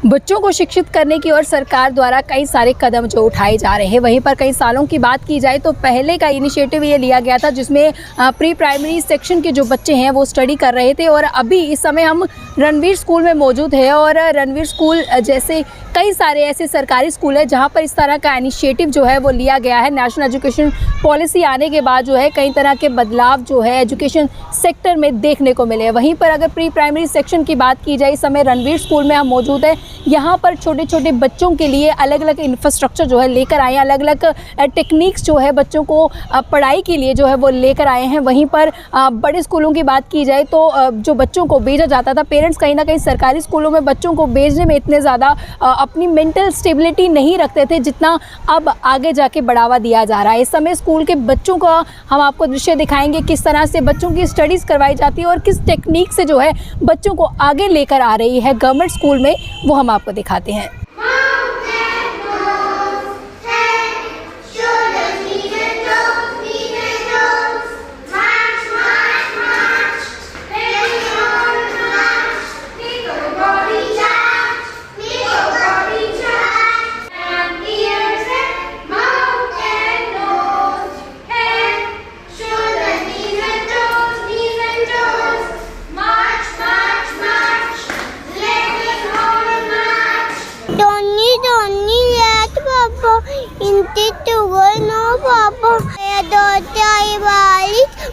बच्चों को शिक्षित करने की ओर सरकार द्वारा कई सारे कदम जो उठाए जा रहे हैं। वहीं पर कई सालों की बात की जाए तो पहले का इनिशिएटिव ये लिया गया था जिसमें प्री प्राइमरी सेक्शन के जो बच्चे हैं वो स्टडी कर रहे थे। और अभी इस समय हम रणवीर स्कूल में मौजूद है और रणवीर स्कूल जैसे कई सारे ऐसे सरकारी स्कूल है जहाँ पर इस तरह का इनिशिएटिव जो है वो लिया गया है। नेशनल एजुकेशन पॉलिसी आने के बाद जो है कई तरह के बदलाव जो है एजुकेशन सेक्टर में देखने को मिले। वहीं पर अगर प्री प्राइमरी सेक्शन की बात की जाए, इस समय रणवीर स्कूल में हम मौजूद है। यहाँ पर छोटे छोटे बच्चों के लिए अलग अलग इंफ्रास्ट्रक्चर जो है लेकर आए हैं, अलग अलग टेक्निक्स जो है बच्चों को पढ़ाई के लिए जो है वो लेकर आए हैं। वहीं पर बड़े स्कूलों की बात की जाए तो जो बच्चों को भेजा जाता था, पेरेंट्स कहीं ना कहीं सरकारी स्कूलों में बच्चों को भेजने में इतने ज़्यादा अपनी मेंटल स्टेबिलिटी नहीं रखते थे जितना अब आगे जाके बढ़ावा दिया जा रहा है। इस समय स्कूल के बच्चों का हम आपको दृश्य दिखाएंगे, किस तरह से बच्चों की स्टडीज़ करवाई जाती है और किस टेक्निक से जो है बच्चों को आगे लेकर आ रही है गवर्नमेंट स्कूल में, वो हम आपको दिखाते हैं।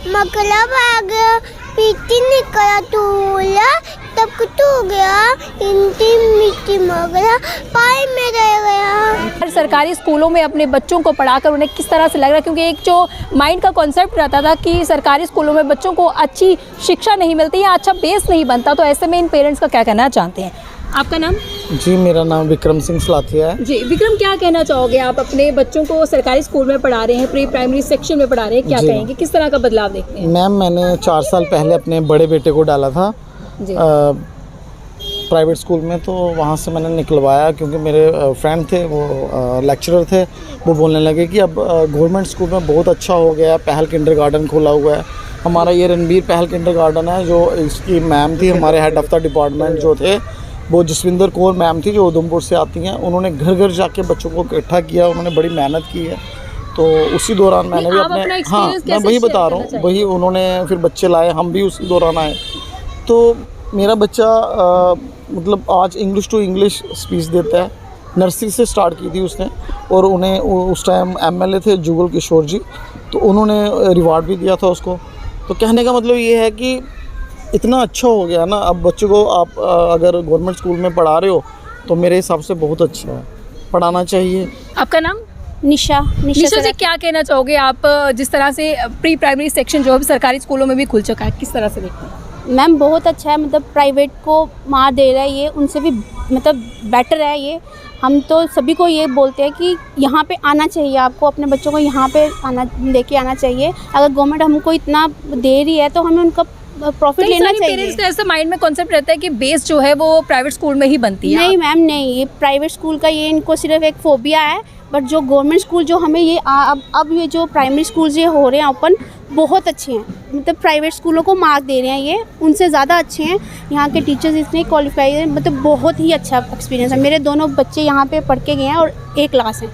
मकला भाग पीती निकला तूला तब कुछ हो गया इंटी मिट्टी मगला पाई में रह गया। सरकारी स्कूलों में अपने बच्चों को पढ़ाकर उन्हें किस तरह से लग रहा है, क्योंकि एक जो माइंड का कॉन्सेप्ट रहता था कि सरकारी स्कूलों में बच्चों को अच्छी शिक्षा नहीं मिलती या अच्छा बेस नहीं बनता, तो ऐसे में इन पेरेंट्स का क्या कहना चाहते हैं? आपका नाम? जी, मेरा नाम विक्रम सिंह सलाथिया है। जी विक्रम, क्या कहना चाहोगे? आप अपने बच्चों को सरकारी स्कूल में पढ़ा रहे हैं, प्री प्राइमरी सेक्शन में पढ़ा रहे हैं, क्या कहेंगे, किस तरह का बदलाव देखते हैं? मैम, मैंने 4 साल पहले अपने बड़े बेटे को डाला था प्राइवेट स्कूल में, तो वहाँ से मैंने निकलवाया क्योंकि मेरे फ्रेंड थे, वो लेक्चरर थे, वो बोलने लगे कि अब गवर्नमेंट स्कूल में बहुत अच्छा हो गया, पहल किंडरगार्टन खोला हुआ है। हमारा ये रणवीर पहल किंडरगार्टन है, जो इसकी मैम थी, हमारे हेड ऑफ़ द डिपार्टमेंट जो थे वो जसविंदर कौर मैम थी, जो उधमपुर से आती हैं। उन्होंने घर घर जाके बच्चों को इकट्ठा किया, उन्होंने बड़ी मेहनत की है। तो उसी दौरान मैंने भी अपने मैं वही बता रहा हूँ, वही उन्होंने फिर बच्चे लाए, हम भी उसी दौरान आए। तो मेरा बच्चा मतलब आज इंग्लिश टू इंग्लिश स्पीच देता है, नर्सरी से स्टार्ट की थी उसने। और उन्हें उस टाइम MLA थे जुगल किशोर जी, तो उन्होंने रिवार्ड भी दिया था उसको। तो कहने का मतलब ये है कि इतना अच्छा हो गया ना, अब बच्चों को आप अगर गवर्नमेंट स्कूल में पढ़ा रहे हो तो मेरे हिसाब से बहुत अच्छा है, पढ़ाना चाहिए। आपका नाम? निशा जी, क्या कहना चाहोगे आप, जिस तरह से प्री प्राइमरी सेक्शन जो है सरकारी स्कूलों में भी खुल चुका है, किस तरह से देखते हैं? मैम, बहुत अच्छा है, मतलब प्राइवेट को मार दे रहा है ये, उनसे भी मतलब बेटर है ये। हम तो सभी को ये बोलते हैं कि यहाँ पे आना चाहिए, आपको अपने बच्चों को यहाँ पे लेके आना चाहिए। अगर गवर्नमेंट हमको इतना दे रही है तो हमें उनका प्रॉफिट लेना चाहिए। पेरेंट्स का ऐसा माइंड में कॉन्सेप्ट रहता है कि बेस जो है वो प्राइवेट स्कूल में ही बनती है। नहीं मैम, नहीं, ये प्राइवेट स्कूल का ये इनको सिर्फ एक फोबिया है। बट जो गवर्नमेंट स्कूल जो हमें ये अब ये जो प्राइमरी स्कूल ये हो रहे हैं ओपन, बहुत अच्छे हैं, मतलब प्राइवेट स्कूलों को मार्क दे रहे हैं, ये उनसे ज़्यादा अच्छे हैं। यहाँ के टीचर्स इतने क्वालिफाइड हैं, मतलब बहुत ही अच्छा एक्सपीरियंस है। मेरे दोनों बच्चे यहाँ पे पढ़ के गए हैं और A क्लास हैं,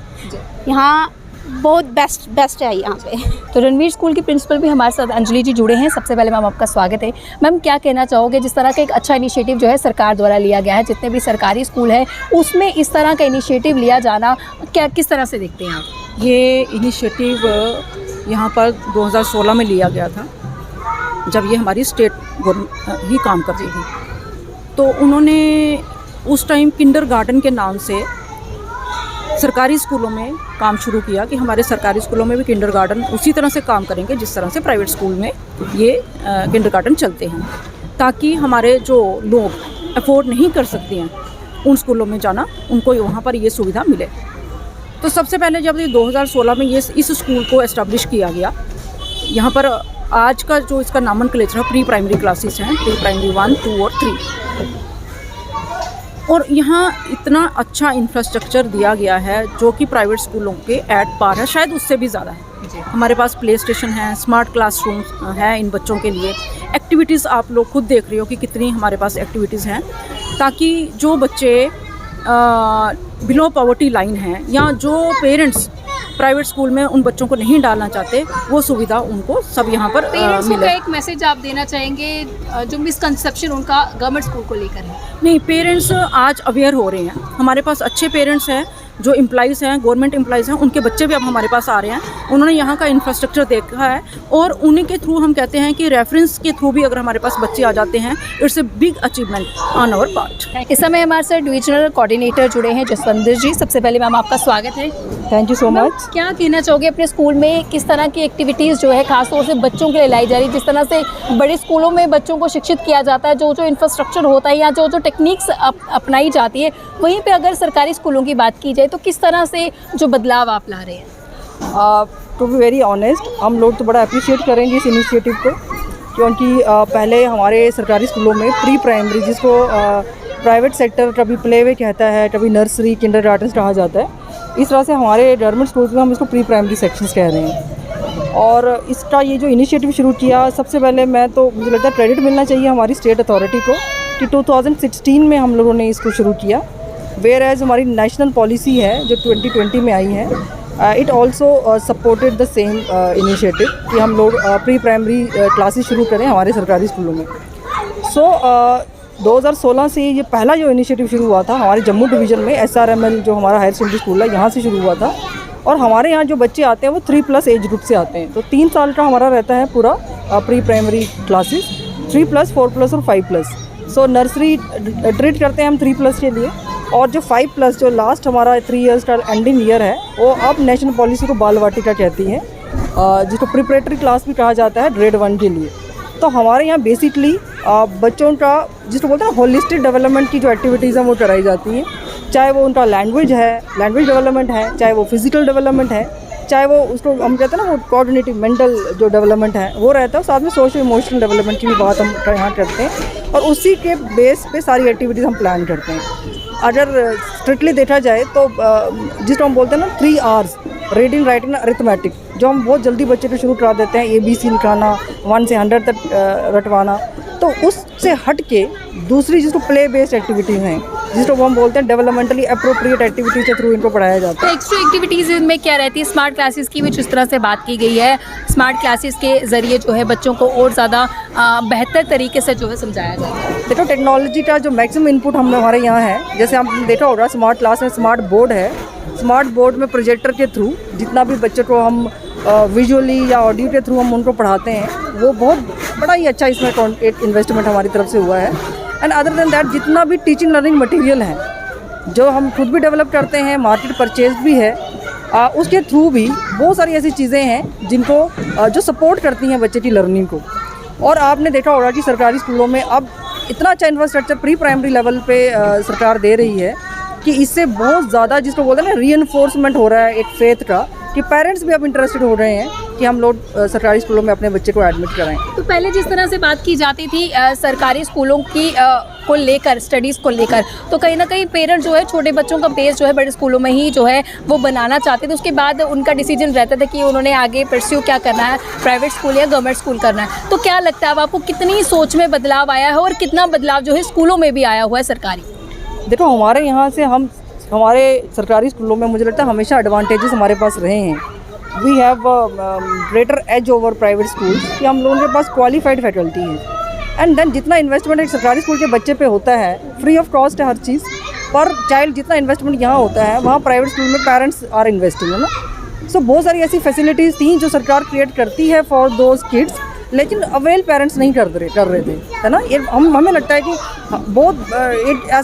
यहाँ बहुत बेस्ट है यहाँ पे। तो रणवीर स्कूल की प्रिंसिपल भी हमारे साथ अंजलि जी जुड़े हैं। सबसे पहले मैम आपका स्वागत है। मैम, क्या कहना चाहोगे, जिस तरह का एक अच्छा इनिशिएटिव जो है सरकार द्वारा लिया गया है, जितने भी सरकारी स्कूल है उसमें इस तरह का इनिशिएटिव लिया जाना, क्या किस तरह से देखते हैं आप? ये इनिशिएटिव यहाँ पर 2016 में लिया गया था, जब ये हमारी स्टेट गवर्नमेंट ही काम करती थी। तो उन्होंने उस टाइम किंडरगार्टन के नाम से सरकारी स्कूलों में काम शुरू किया कि हमारे सरकारी स्कूलों में भी किंडरगार्टन उसी तरह से काम करेंगे जिस तरह से प्राइवेट स्कूल में ये किंडरगार्टन चलते हैं, ताकि हमारे जो लोग अफोर्ड नहीं कर सकते हैं उन स्कूलों में जाना, उनको वहाँ पर ये सुविधा मिले। तो सबसे पहले जब ये 2016 में ये इस स्कूल को एस्टेब्लिश किया गया, यहाँ पर आज का जो इसका नामनक्लेचर है, प्री प्राइमरी क्लासेस हैं, प्री प्राइमरी 1, 2 और 3। और यहाँ इतना अच्छा इंफ्रास्ट्रक्चर दिया गया है जो कि प्राइवेट स्कूलों के एट पार है, शायद उससे भी ज़्यादा है। हमारे पास प्ले स्टेशन है, स्मार्ट क्लासरूम है इन बच्चों के लिए। एक्टिविटीज़ आप लोग खुद देख रहे हो कि कितनी हमारे पास एक्टिविटीज़ हैं, ताकि जो बच्चे बिलो पॉवर्टी लाइन हैं या जो पेरेंट्स प्राइवेट स्कूल में उन बच्चों को नहीं डालना चाहते, वो सुविधा उनको सब यहाँ पर पेरेंट्स को मिले। एक मैसेज आप देना चाहेंगे जो मिसकंसेप्शन उनका गवर्नमेंट स्कूल को लेकर है? नहीं, पेरेंट्स आज अवेयर हो रहे हैं। हमारे पास अच्छे पेरेंट्स हैं जो एम्प्लॉइज़ हैं, गवर्नमेंट एम्प्लॉइज़ हैं, उनके बच्चे भी अब हमारे पास आ रहे हैं। उन्होंने यहाँ का इंफ्रास्ट्रक्चर देखा है और उन्हीं के थ्रू हम कहते हैं कि रेफरेंस के थ्रू भी अगर हमारे पास बच्चे आ जाते हैं, it's a big achievement on our part. इस समय हमारे साथ डिविजनल कोऑर्डिनेटर जुड़े हैं जसवंत जी। सबसे पहले मैम आपका स्वागत है। Thank you so much. क्या कहना चाहोगे अपने स्कूल में किस तरह की एक्टिविटीज़ जो है खासतौर से बच्चों के लिए लाई जा रही है? जिस तरह से बड़े स्कूलों में बच्चों को शिक्षित किया जाता है, जो जो इंफ्रास्ट्रक्चर होता है या जो जो टेक्निक्स अपनाई जाती है, वहीं पे अगर सरकारी स्कूलों की बात की जाए तो किस तरह से जो बदलाव आप ला रहे हैं? टू बी वेरी ऑनेस्ट, हम लोग तो बड़ा अप्रिशिएट करेंगे इस इनिशिएटिव को, क्योंकि पहले हमारे सरकारी स्कूलों में प्री प्राइमरी, जिसको प्राइवेट सेक्टर कभी प्ले वे कहता है, कभी नर्सरी, किंडरगार्टन कहा जाता है, इस तरह से हमारे गवर्नमेंट स्कूल्स में हम इसको प्री प्राइमरी सेक्शंस कह रहे हैं। और इसका ये जो इनिशिएटिव शुरू किया, सबसे पहले मुझे लगता है क्रेडिट मिलना चाहिए हमारी स्टेट अथॉरिटी को कि 2016 में हम लोगों ने इसको शुरू किया। वेयर एज हमारी नेशनल पॉलिसी है जो 2020 में आई है, it also supported the same initiative कि हम लोग प्री प्राइमरी क्लासेस शुरू करें हमारे सरकारी स्कूलों में। 2016 से ये पहला जो इनिशिएटिव शुरू हुआ था हमारे जम्मू डिवीज़न में, SRML जो हमारा हायर सेकेंडरी स्कूल है, यहाँ से शुरू हुआ था। और हमारे यहाँ जो बच्चे आते हैं वो 3+ एज ग्रुप से आते हैं, तो 3 साल का हमारा रहता है पूरा प्री प्राइमरी क्लासेस, 3+, 4+ और 5+। सो नर्सरी ट्रीट करते हैं हम 3+ के लिए, और जो 5+ जो लास्ट हमारा 3 इयर्स का एंडिंग ईयर है, वो अब नेशनल पॉलिसी को बाल वाटिका कहती है, जिसको प्रिपरेटरी क्लास भी कहा जाता है ग्रेड 1 के लिए। तो हमारे यहाँ बेसिकली बच्चों का जिसको बोलते हैं होलिस्टिक डेवलपमेंट की जो एक्टिविटीज़ हैं वो कराई जाती हैं, चाहे वो उनका लैंग्वेज डेवलपमेंट है, चाहे वो फिज़िकल डेवलपमेंट है, चाहे वो उसको हम कहते हैं ना वो कोऑर्डिनेटिव मेंटल जो डेवलपमेंट है वो रहता है, साथ में सोशल इमोशनल डेवलपमेंट की भी बात हम यहाँ करते हैं, और उसी के बेस पे सारी एक्टिविटीज़ हम प्लान करते हैं। अगर स्ट्रिक्टली देखा जाए तो जिसको हम बोलते हैं ना 3 R's, रीडिंग, राइटिंग, अरिथमेटिक, जो हम बहुत जल्दी बच्चे को शुरू करा देते हैं, ABC लिखाना, 1 से 100 तक रटवाना, तो उससे हट के दूसरी जिसको प्ले बेस्ड एक्टिविटीज़ हैं, जिसको हम बोलते हैं डेवलपमेंटली अप्रोप्रिएट एक्टिविटीज़ के थ्रू इनको पढ़ाया जाता है। तो एक्स्ट्रा एक्टिविटीज़ इनमें क्या रहती है? स्मार्ट क्लासेस की भी जिस तरह से बात की गई है, स्मार्ट क्लासेस के ज़रिए जो है बच्चों को और ज़्यादा बेहतर तरीके से जो है समझाया जाता है। देखो, टेक्नोलॉजी का जो मैक्सिमम इनपुट हमारे यहाँ है, जैसे हम देखा होगा स्मार्ट क्लास में स्मार्ट बोर्ड है, स्मार्ट बोर्ड में प्रोजेक्टर के थ्रू जितना भी बच्चे को हम विजुअली या ऑडियो के थ्रू हम उनको पढ़ाते हैं, वो बहुत बड़ा ही अच्छा इसमें एक इन्वेस्टमेंट हमारी तरफ से हुआ है। एंड अदर देन दैट, जितना भी टीचिंग लर्निंग मटेरियल है जो हम खुद भी डेवलप करते हैं, मार्केट परचेज भी है, उसके थ्रू भी बहुत सारी ऐसी चीज़ें हैं जिनको जो सपोर्ट करती हैं बच्चे की लर्निंग को। और आपने देखा होगा कि सरकारी स्कूलों में अब इतना अच्छा इंफ्रास्ट्रक्चर प्री प्राइमरी लेवल पे सरकार दे रही है कि इससे बहुत ज़्यादा जिसको बोलते हैं ना रीइंफोर्समेंट हो रहा है एक फेथ का, कि पेरेंट्स भी अब इंटरेस्टेड हो रहे हैं कि हम लोग सरकारी स्कूलों में अपने बच्चे को एडमिट कराएं। तो पहले जिस तरह से बात की जाती थी सरकारी स्कूलों की को लेकर, स्टडीज़ को लेकर, तो कहीं ना कहीं पेरेंट्स जो है छोटे बच्चों का बेस जो है बड़े स्कूलों में ही जो है वो बनाना चाहते थे। उसके बाद उनका डिसीजन रहता था कि उन्होंने आगे परस्यू क्या करना है, प्राइवेट स्कूल या गवर्नमेंट स्कूल करना है। तो क्या लगता है अब आपको कितनी सोच में बदलाव आया है और कितना बदलाव जो है स्कूलों में भी आया हुआ है सरकारी? देखो, हमारे यहाँ से हमारे सरकारी स्कूलों में मुझे लगता है हमेशा एडवांटेजेस हमारे पास रहे हैं। We have greater edge over private school कि हम लोगों के पास क्वालिफाइड फैकल्टी है। एंड देन जितना इन्वेस्टमेंट एक सरकारी स्कूल के बच्चे पे होता है, फ्री ऑफ कॉस्ट है हर चीज़, पर चाइल्ड जितना इन्वेस्टमेंट यहाँ होता है वहाँ प्राइवेट स्कूल में पेरेंट्स आर इन्वेस्टिंग, है ना। सो बहुत सारी ऐसी फैसिलिटीज़ थी जो सरकार क्रिएट करती है फॉर दोज किड्स, लेकिन अवेल पेरेंट्स नहीं कर रहे थे, है ना। ये हमें लगता है कि बहुत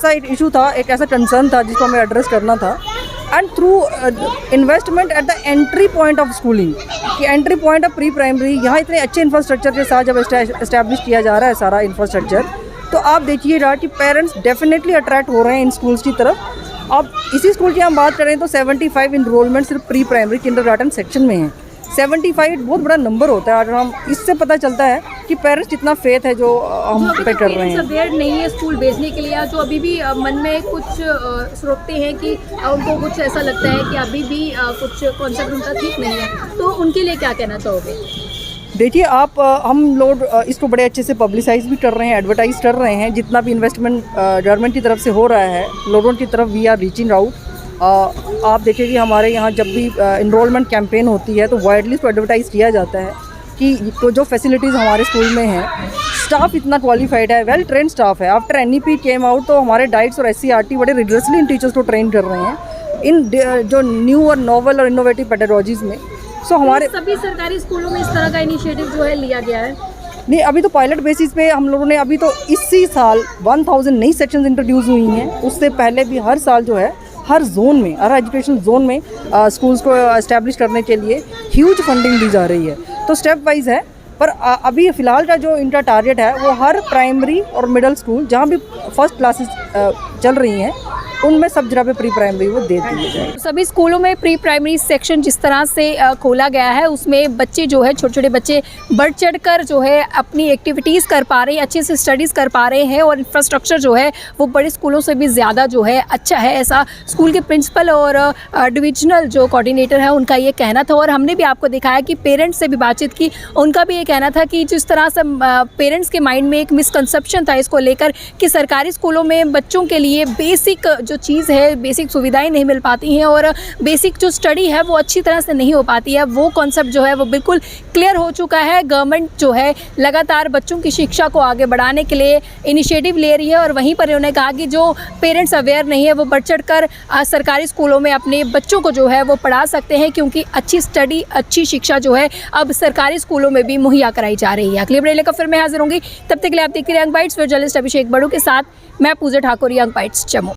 एक इशू था, एक ऐसा कंसर्न था जिसको हमें एड्रेस करना था। And through investment at the entry point of schooling, कि entry point of pre primary यहाँ इतने अच्छे इंफ्रास्ट्रक्चर के साथ जब एस्टैब्लिश किया जा रहा है सारा इंफ्रास्ट्रक्चर, तो आप देखिएगा कि पेरेंट्स डेफिनेटली अट्रैक्ट हो रहे हैं इन स्कूल्स की तरफ। अब इसी स्कूल की हम बात करें तो 75 इनरोलमेंट सिर्फ प्री प्राइमरी किंडरगार्टन सेक्शन में है। 75 बहुत बड़ा नंबर होता है। अगर हम इससे पता चलता है कि पेरेंट्स कितना फेथ है जो हम पे कर रहे हैं। अवेयर नहीं है स्कूल भेजने के लिए, जो अभी भी मन में कुछ सोचते हैं कि उनको कुछ ऐसा लगता है कि अभी भी कुछ कॉन्सेप्ट उनका ठीक नहीं है, तो उनके लिए क्या कहना चाहोगे? देखिए आप हम लोग इसको बड़े अच्छे से पब्लिसाइज भी कर रहे हैं, एडवर्टाइज कर रहे हैं। जितना भी इन्वेस्टमेंट गवर्नमेंट की तरफ से हो रहा है, लोगों की तरफ वी आर रीचिंग आउट। आप देखिए कि हमारे यहाँ जब भी इनरोलमेंट कैंपेन होती है तो वाइडली इसको एडवर्टाइज किया जाता है कि जो फैसिलिटीज़ हमारे स्कूल में हैं, स्टाफ इतना क्वालिफाइड है, वेल ट्रेंड स्टाफ है। आफ्टर NEP केम आउट तो हमारे डाइट्स और SCRT बड़े रिगरसली इन टीचर्स को ट्रेन कर रहे हैं इन जो न्यू और नॉवल और इनोवेटिव पेडागोजीज में। सो हमारे सभी सरकारी स्कूलों में इस तरह का इनिशिएटिव जो है लिया गया है। नहीं, अभी तो पायलट बेसिस पे हम लोगों ने अभी तो इसी साल 1000 नई सेक्शंस इंट्रोड्यूस हुई हैं। उससे पहले भी हर साल जो है हर जोन में, हर एजुकेशनल जोन में स्कूल्स को एस्टैब्लिश करने के लिए ह्यूज फंडिंग दी जा रही है। तो स्टेप वाइज है, पर अभी फ़िलहाल का जो इनका टारगेट है वो हर प्राइमरी और मिडिल स्कूल जहाँ भी फर्स्ट क्लासेस चल रही हैं उनमें सब जगह पे प्री प्राइमरी वो दे दिए जाए। सभी स्कूलों में प्री प्राइमरी सेक्शन जिस तरह से खोला गया है उसमें बच्चे जो है, छोटे छोटे बच्चे बढ़ चढ़कर जो है अपनी एक्टिविटीज़ कर पा रहे हैं, अच्छे से स्टडीज़ कर पा रहे हैं और इंफ्रास्ट्रक्चर जो है वो बड़े स्कूलों से भी ज़्यादा जो है अच्छा है, ऐसा स्कूल के प्रिंसिपल और डिविजनल जो कोऑर्डिनेटर है उनका ये कहना था। और हमने भी आपको दिखाया कि पेरेंट्स से भी बातचीत की, उनका भी ये कहना था कि जिस तरह से पेरेंट्स के माइंड में एक मिसकंसेप्शन था इसको लेकर कि सरकारी स्कूलों में बच्चों के लिए बेसिक जो चीज़ है, बेसिक सुविधाएं नहीं मिल पाती हैं और बेसिक जो स्टडी है वो अच्छी तरह से नहीं हो पाती है, वो कॉन्सेप्ट जो है वो बिल्कुल क्लियर हो चुका है। गवर्नमेंट जो है लगातार बच्चों की शिक्षा को आगे बढ़ाने के लिए इनिशिएटिव ले रही है और वहीं पर उन्होंने कहा कि जो पेरेंट्स अवेयर नहीं है वो बढ़ चढ़ कर सरकारी स्कूलों में अपने बच्चों को जो है वो पढ़ा सकते हैं, क्योंकि अच्छी स्टडी, अच्छी शिक्षा जो है अब सरकारी स्कूलों में भी मुहैया कराई जा रही है। अगली अपडेट लेकर फिर मैं हाजिर होंगी, तब तक के लिए आप देखते रहिए यंग बाइट्स। फिर जर्नलिस्ट अभिषेक बड़ू के साथ मैं पूजा ठाकुर, यंग बाइट्स जम्मू।